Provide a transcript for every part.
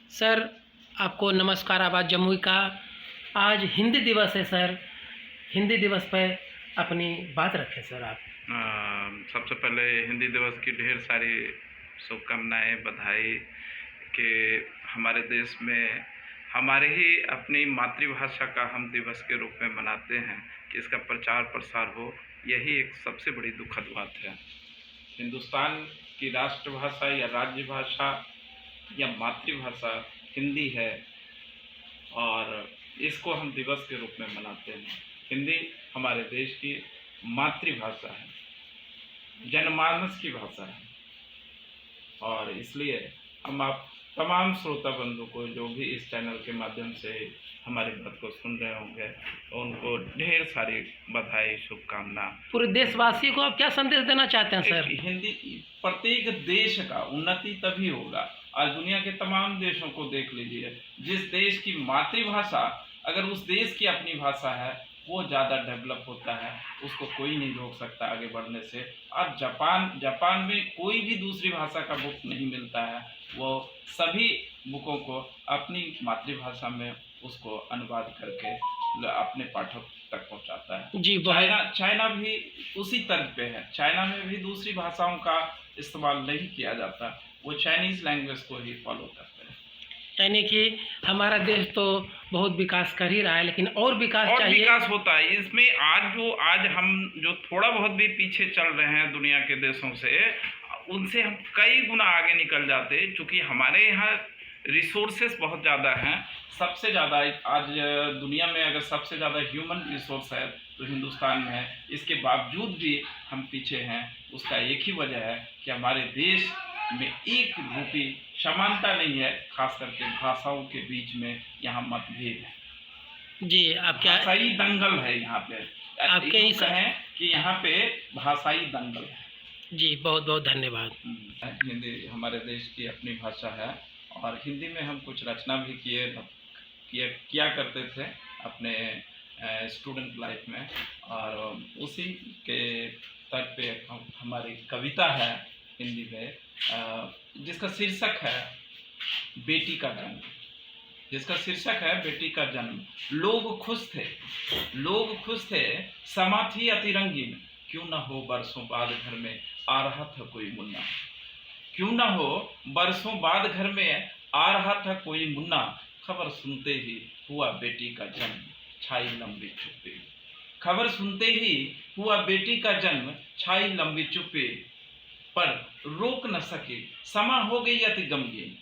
Sir, आपको नमस्कार आबाद जमुई का। आज हिंदी दिवस है सर। हिंदी दिवस पर अपनी बात रखें सर आप। सबसे पहले हिंदी दिवस की ढेर सारी शुभकामनाएं, बधाई कि हमारे देश में हमारे ही अपनी मातृभाषा का हम दिवस के रूप में मनाते हैं कि इसका प्रचार प्रसार हो, यही एक सबसे बड़ी दुखद बात है। हिंदुस्तान की राष्ट्रभाषा या राज्य भाषा या मातृभाषा हिंदी है और इसको हम दिवस के रूप में मनाते हैं। हिंदी हमारे देश की मातृभाषा है, जनमानस की भाषा है और इसलिए हम आप तमाम श्रोता बंधु को जो भी इस चैनल के माध्यम से हमारी बात को सुन रहे होंगे तो उनको ढेर सारी बधाई, शुभकामना। पूरे देशवासी को आप क्या संदेश देना चाहते हैं सर? हिंदी प्रत्येक देश का उन्नति तभी होगा। आज दुनिया के तमाम देशों को देख लीजिए, जिस देश की मातृभाषा अगर उस देश की अपनी भाषा है वो ज़्यादा डेवलप होता है, उसको कोई नहीं रोक सकता आगे बढ़ने से। और जापान में कोई भी दूसरी भाषा का बुक नहीं मिलता है, वो सभी बुकों को अपनी मातृभाषा में उसको अनुवाद करके अपने पाठक तक पहुंचाता है। जी, चाइना भी उसी तर्ज पे है। चाइना में भी दूसरी भाषाओं का इस्तेमाल नहीं किया जाता, वो चाइनीज़ लैंग्वेज को ही फॉलो करते हैं। यानी कि हमारा देश तो बहुत विकास कर ही रहा है, लेकिन और विकास चाहिए। विकास होता है इसमें। आज हम जो थोड़ा बहुत भी पीछे चल रहे हैं दुनिया के देशों से, उनसे हम कई गुना आगे निकल जाते, क्योंकि हमारे यहाँ रिसोर्सेस बहुत ज़्यादा हैं। सबसे ज़्यादा आज दुनिया में अगर सबसे ज़्यादा ह्यूमन रिसोर्स है तो हिंदुस्तान में है। इसके बावजूद भी हम पीछे हैं। उसका एक ही वजह है कि हमारे देश में एक रूपी समानता नहीं है, खास करके भाषाओं के बीच में यहाँ मतभेद है। जी, आप क्या भाषाई दंगल है यहाँ पे। आपके ही कहें कि यहाँ पे भाषाई दंगल है। जी, बहुत बहुत धन्यवाद। हिंदी हमारे देश की अपनी भाषा है और हिंदी में हम कुछ रचना भी किया करते थे अपने स्टूडेंट लाइफ में, और उसी के तर्ज पे हमारी कविता है हिंदी में, जिसका शीर्षक है बेटी का जन्म। लोग खुश थे, समा थी अति रंगीन, क्यों न हो बरसों बाद घर में आ रहा था कोई मुन्ना। क्यों न हो बरसों बाद घर में आ रहा था कोई मुन्ना, खबर सुनते ही हुआ बेटी का जन्म, छाई लंबी चुप्पी। खबर सुनते ही हुआ बेटी का जन्म, छाई लंबी चुप्पी, पर रोक न सके समा हो गई अति गमगीन।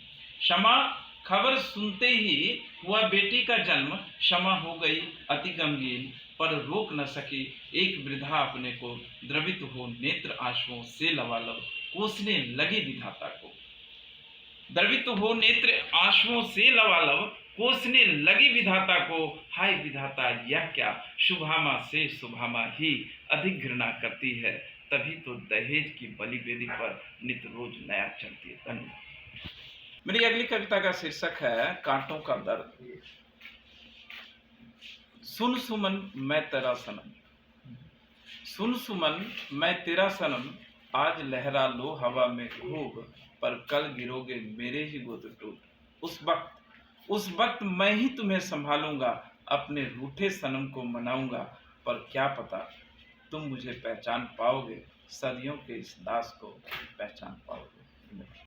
खबर सुनते ही हुआ बेटी का जन्म, क्षमा हो गई अति गमगीन, पर रोक न सकी एक वृद्धा अपने को, द्रवित हो नेत्र आंसुओं से लबालब कोसने लगी विधाता को। द्रवित हो नेत्र आंसुओं से लबालब कोसने लगी विधाता को, हाय विधाता यह क्या, शुभामा से शुभामा ही अधिक घृणा करती है, तभी तो दहेज की बलि वेदी पर नित रोज नया चलती है। मेरी अगली कविता का शीर्षक है कांटों का दर्द। सुन सुमन मैं तेरा सनम, सुन सुमन मैं तेरा सनम, आज लहरा लो हवा में खूब, पर कल गिरोगे मेरे ही गोद टूट। उस वक्त मैं ही तुम्हें संभालूंगा, अपने रूठे सनम को मनाऊंगा, पर क्या पता तुम मुझे पहचान पाओगे, सदियों के इस दास को पहचान पाओगे।